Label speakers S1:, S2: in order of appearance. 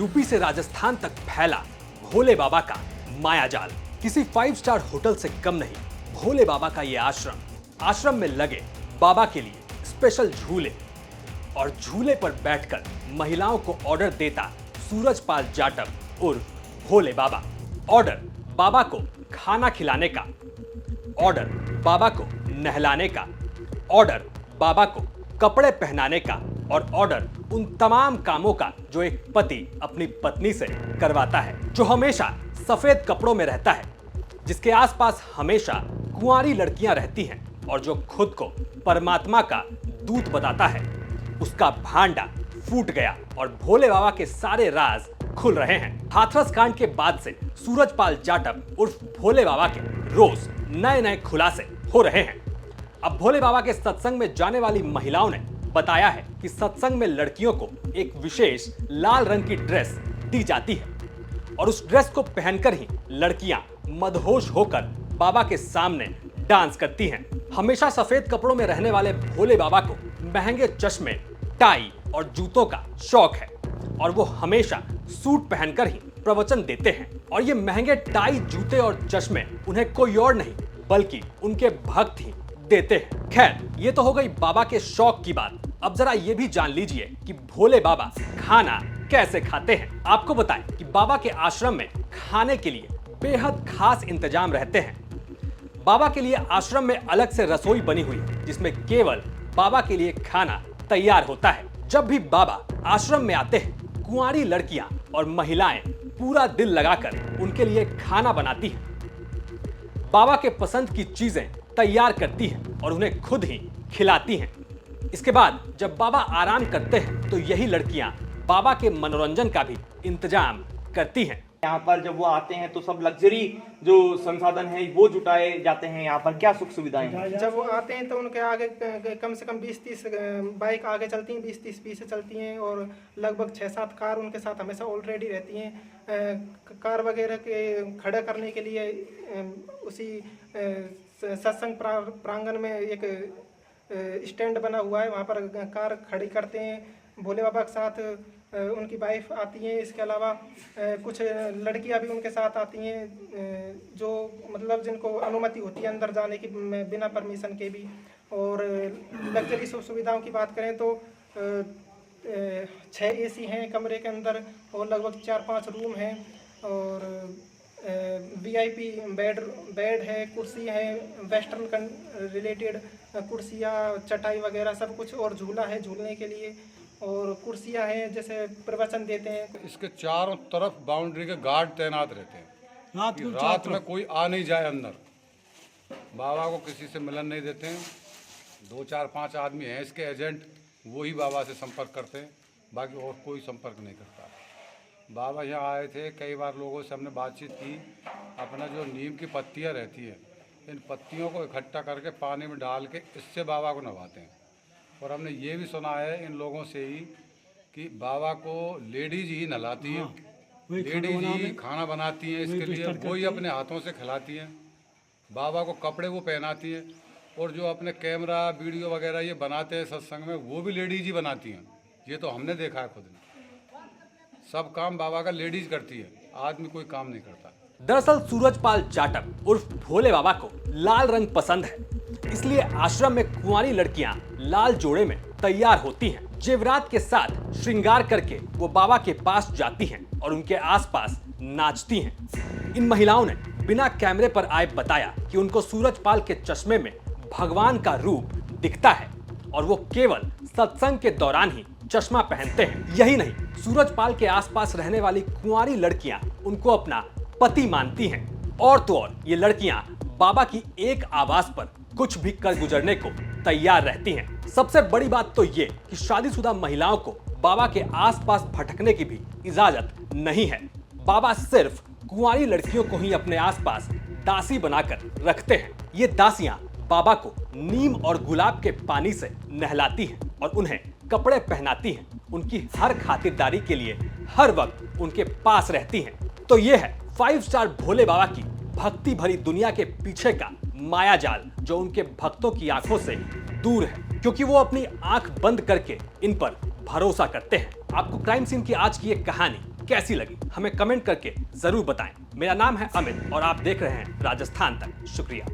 S1: UP से राजस्थान तक फैला भोले बाबा का मायाजाल। किसी 5 स्टार होटल से कम नहीं भोले बाबा का ये आश्रम में लगे बाबा के लिए स्पेशल झूले, और झूले पर बैठकर महिलाओं को ऑर्डर देता सूरजपाल जाटव उर्फ भोले बाबा। ऑर्डर बाबा को खाना खिलाने का, ऑर्डर बाबा को नहलाने का, ऑर्डर बाबा को कपड़े पहनाने का, और ऑर्डर उन तमाम कामों का जो एक पति अपनी पत्नी से करवाता है, जो हमेशा सफेद कपड़ों में रहता है, जिसके आसपास हमेशा कुंवारी लड़कियां रहती हैं, और जो खुद को परमात्मा का दूत बताता है। उसका भांडा फूट गया और भोले बाबा के सारे राज खुल रहे हैं। हाथरस कांड के बाद से सूरजपाल जाटव उर्फ भोले बाबा के रोज नए नए खुलासे हो रहे हैं। अब भोले बाबा के सत्संग में जाने वाली महिलाओं ने बताया है कि सत्संग में लड़कियों को एक विशेष लाल रंग की ड्रेस दी जाती है, और उस ड्रेस को पहनकर ही लड़कियां मदहोश होकर बाबा के सामने डांस करती हैं। हमेशा सफेद कपड़ों में रहने वाले भोले बाबा को महंगे चश्मे, टाई और जूतों का शौक है, और वो हमेशा सूट पहनकर ही प्रवचन देते हैं। और ये महंगे टाई, जूते और चश्मे उन्हें कोई और नहीं बल्कि उनके भक्त ही देते हैं। खैर, ये तो हो गई बाबा के शौक की बात। अब जरा ये भी जान लीजिए कि भोले बाबा खाना कैसे खाते हैं। आपको बताएं कि बाबा के आश्रम में खाने के लिए बेहद खास इंतजाम रहते हैं। बाबा के लिए आश्रम में अलग से रसोई बनी हुई है, जिसमें केवल बाबा के लिए खाना तैयार होता है। जब भी बाबा आश्रम में आते हैं, कुंवारी लड़कियां और महिलाएं पूरा दिल लगाकर उनके लिए खाना बनाती हैं, बाबा के पसंद की चीजें तैयार करती हैं और उन्हें खुद ही खिलाती हैं। इसके बाद जब बाबा आराम करते हैं तो यही लड़कियां बाबा के मनोरंजन का भी इंतजाम करती हैं।
S2: यहाँ पर जब वो आते हैं तो सब लग्जरी जो संसाधन है वो जुटाए जाते हैं। यहाँ पर क्या सुख सुविधाएं हैं?
S3: जब वो आते हैं तो उनके आगे कम से कम 20-30 बाइक आगे चलती हैं, 20-30 पीछे चलती हैं, और लगभग 6-7 कार उनके साथ हमेशा ऑलरेडी रहती हैं। कार वगैरह के खड़ा करने के लिए उसी सत्संग प्रांगण में एक स्टैंड बना हुआ है, वहाँ पर कार खड़ी करते हैं। भोले बाबा के साथ उनकी वाइफ आती हैं। इसके अलावा कुछ लड़कियां भी उनके साथ आती हैं, जो मतलब जिनको अनुमति होती है अंदर जाने की बिना परमिशन के भी। और लग्जरी सुविधाओं की बात करें तो 6 एसी हैं कमरे के अंदर, और लगभग 4-5 रूम हैं, और वीआईपी बेड है, कुर्सी है, वेस्टर्न रिलेटेड कुर्सियाँ, चटाई वगैरह सब कुछ, और झूला है झूलने के लिए, और कुर्सियां हैं जैसे प्रवचन देते हैं।
S4: इसके चारों तरफ बाउंड्री के गार्ड तैनात रहते हैं। रात में कोई आ नहीं जाए अंदर। बाबा को किसी से मिलन नहीं देते हैं। 2-4-5 आदमी हैं इसके एजेंट, वही बाबा से संपर्क करते हैं, बाकी और कोई संपर्क नहीं करता। बाबा यहाँ आए थे, कई बार लोगों से हमने बातचीत की। अपना जो नीम की पत्तियाँ रहती हैं, इन पत्तियों को इकट्ठा करके पानी में डाल के इससे बाबा को नहवाते हैं। और हमने ये भी सुना है इन लोगों से ही कि बाबा को लेडीज ही नहलाती हैं, लेडीज ही खाना बनाती हैं इसके लिए, वही अपने हाथों से खिलाती हैं। बाबा को कपड़े वो पहनाती हैं, और जो अपने कैमरा वीडियो वगैरह ये बनाते हैं सत्संग में, वो भी लेडीज ही बनाती हैं। ये तो हमने देखा है खुद ने। सब काम बाबा का लेडीज करती है, आदमी कोई काम नहीं करता।
S1: दरअसल सूरजपाल जाटव उर्फ भोले बाबा को लाल रंग पसंद है, इसलिए आश्रम में कुंवारी लड़कियां लाल जोड़े में तैयार होती हैं। जेवरात के साथ श्रृंगार करके वो बाबा के पास जाती हैं और उनके आसपास नाचती हैं। इन महिलाओं ने बिना कैमरे पर आए बताया कि उनको सूरजपाल के चश्मे में भगवान का रूप दिखता है, और वो केवल सत्संग के दौरान ही चश्मा पहनते हैं। यही नहीं, सूरजपाल के आसपास रहने वाली कुंवारी लड़कियां उनको अपना पति मानती हैं, और तो और ये लड़कियां बाबा की एक आवाज पर कुछ भी कर गुजरने को तैयार रहती हैं। सबसे बड़ी बात तो ये कि शादीशुदा महिलाओं को बाबा के आसपास भटकने की भी इजाजत नहीं है। बाबा सिर्फ कुंवारी लड़कियों को ही अपने आसपास दासी बनाकर रखते हैं। ये दासियां बाबा को नीम और गुलाब के पानी से नहलाती हैं और उन्हें कपड़े पहनाती हैं, उनकी हर खातिरदारी के लिए हर वक्त उनके पास रहती हैं। तो ये है 5 स्टार भोले बाबा की भक्ति भरी दुनिया के पीछे का मायाजाल, जो उनके भक्तों की आंखों से दूर है, क्योंकि वो अपनी आंख बंद करके इन पर भरोसा करते हैं। आपको क्राइम सीन की आज की ये कहानी कैसी लगी हमें कमेंट करके जरूर बताएं। मेरा नाम है अमित और आप देख रहे हैं राजस्थान तक। शुक्रिया।